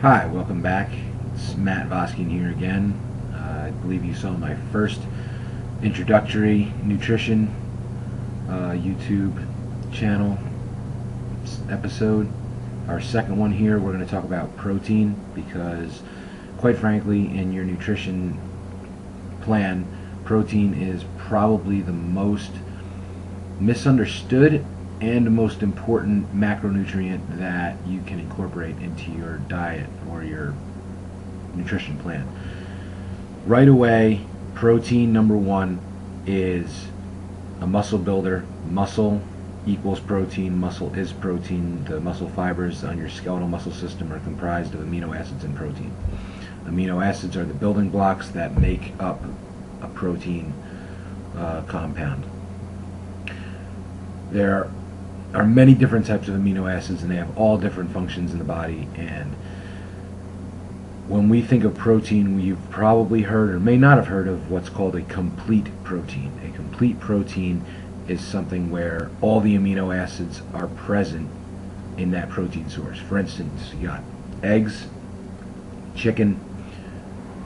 Hi, welcome back. It's Matt Voskian here again. I believe you saw my first introductory nutrition YouTube channel episode. Our second one here, we're going to talk about protein because, quite frankly, in your nutrition plan, protein is probably the most misunderstood and most important macronutrient that you can incorporate into your diet or your nutrition plan. Right away, protein number one is a muscle builder. Muscle equals protein. Muscle is protein. The muscle fibers on your skeletal muscle system are comprised of amino acids and protein. Amino acids are the building blocks that make up a protein compound. There are many different types of amino acids, and they have all different functions in the body. And when we think of protein, you've probably heard or may not have heard of what's called a complete protein. A complete protein is something where all the amino acids are present in that protein source. For instance, you got eggs, chicken,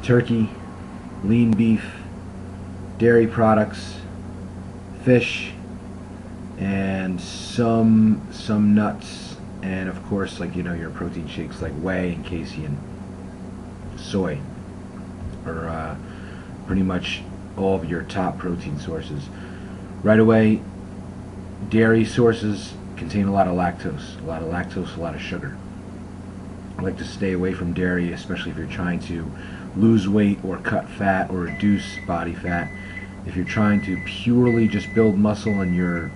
turkey, lean beef, dairy products, fish, and some nuts, and of course, like, your protein shakes like whey and casein, soy, or pretty much all of your top protein sources. Right away, dairy sources contain a lot of lactose, a lot of sugar. I like to stay away from dairy, especially if you're trying to lose weight or cut fat or reduce body fat. If you're trying to purely just build muscle and you're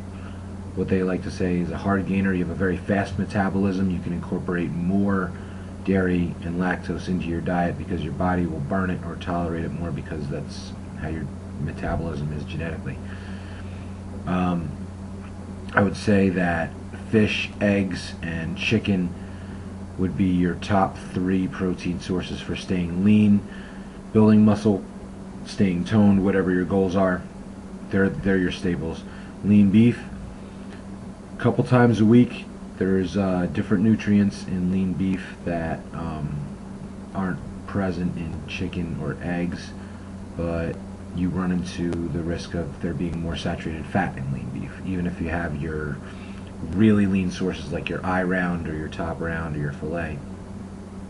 what they like to say is a hard gainer, you have a very fast metabolism, you can incorporate more dairy and lactose into your diet because your body will burn it or tolerate it more because that's how your metabolism is genetically. I would say that fish, eggs, and chicken would be your top three protein sources for staying lean, building muscle, staying toned, whatever your goals are. They're your staples. Lean beef, a couple times a week. There's different nutrients in lean beef that aren't present in chicken or eggs, but you run into the risk of there being more saturated fat in lean beef, even if you have your really lean sources like your eye round or your top round or your fillet,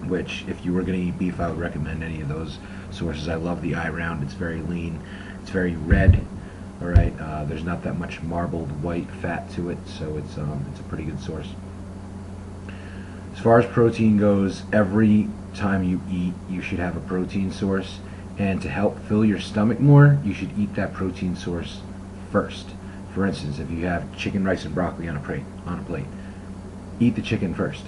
which if you were going to eat beef, I would recommend any of those sources. I love the eye round. It's very lean, it's very red. All right, there's not that much marbled white fat to it, so it's a pretty good source. As far as protein goes, every time you eat, you should have a protein source, and to help fill your stomach more, you should eat that protein source first. For instance, if you have chicken, rice, and broccoli on a plate, eat the chicken first.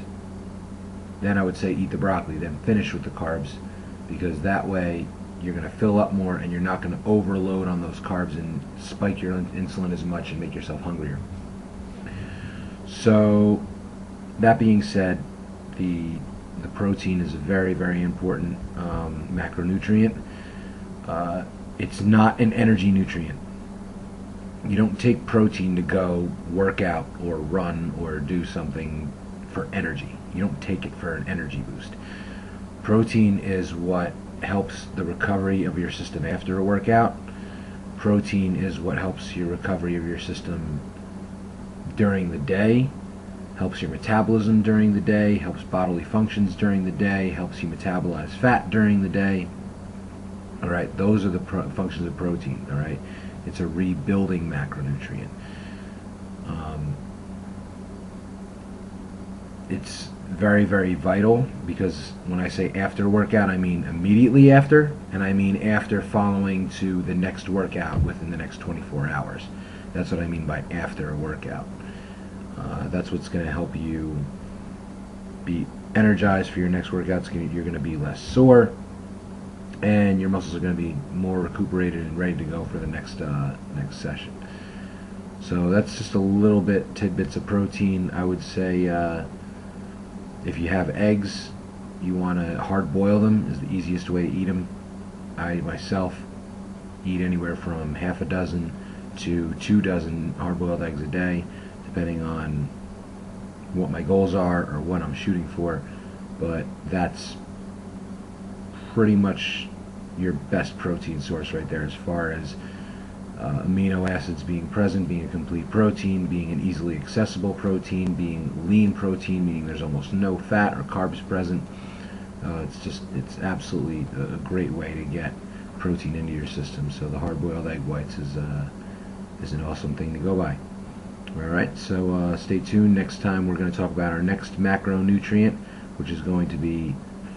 Then I would say eat the broccoli, then finish with the carbs, because that way you're going to fill up more and you're not going to overload on those carbs and spike your insulin as much and make yourself hungrier. So that being said, the protein is a very, very important macronutrient. It's not an energy nutrient. You don't take protein to go work out or run or do something for energy. You don't take it for an energy boost. Protein is what helps the recovery of your system after a workout. Protein is what helps your recovery of your system during the day, helps your metabolism during the day, helps bodily functions during the day, helps you metabolize fat during the day. All right, those are the functions of protein. All right, it's a rebuilding macronutrient. It's very, very vital, because when I say after workout, I mean immediately after, and I mean after following to the next workout within the next 24 hours. That's what I mean by after a workout. That's what's going to help you be energized for your next workout. You're going to be less sore, and your muscles are going to be more recuperated and ready to go for the next session. So that's just a little bit tidbits of protein. I would say if you have eggs, you want to hard boil them is the easiest way to eat them. I myself eat anywhere from half a dozen to 2 dozen hard boiled eggs a day, depending on what my goals are or what I'm shooting for. but that's pretty much your best protein source right there, as far as amino acids being present, being a complete protein, being an easily accessible protein, being lean protein, meaning there's almost no fat or carbs present. It's absolutely a great way to get protein into your system. So the hard-boiled egg whites is an awesome thing to go by. Alright, so stay tuned. Next time we're going to talk about our next macronutrient, which is going to be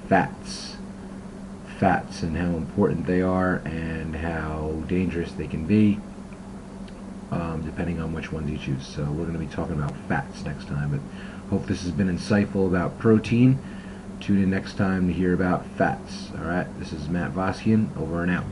fats. Fats and how important they are and how dangerous they can be, depending on which ones you choose. So we're going to be talking about fats next time, but hope this has been insightful about protein. Tune in next time to hear about fats. Alright, this is Matt Voskian, over and out.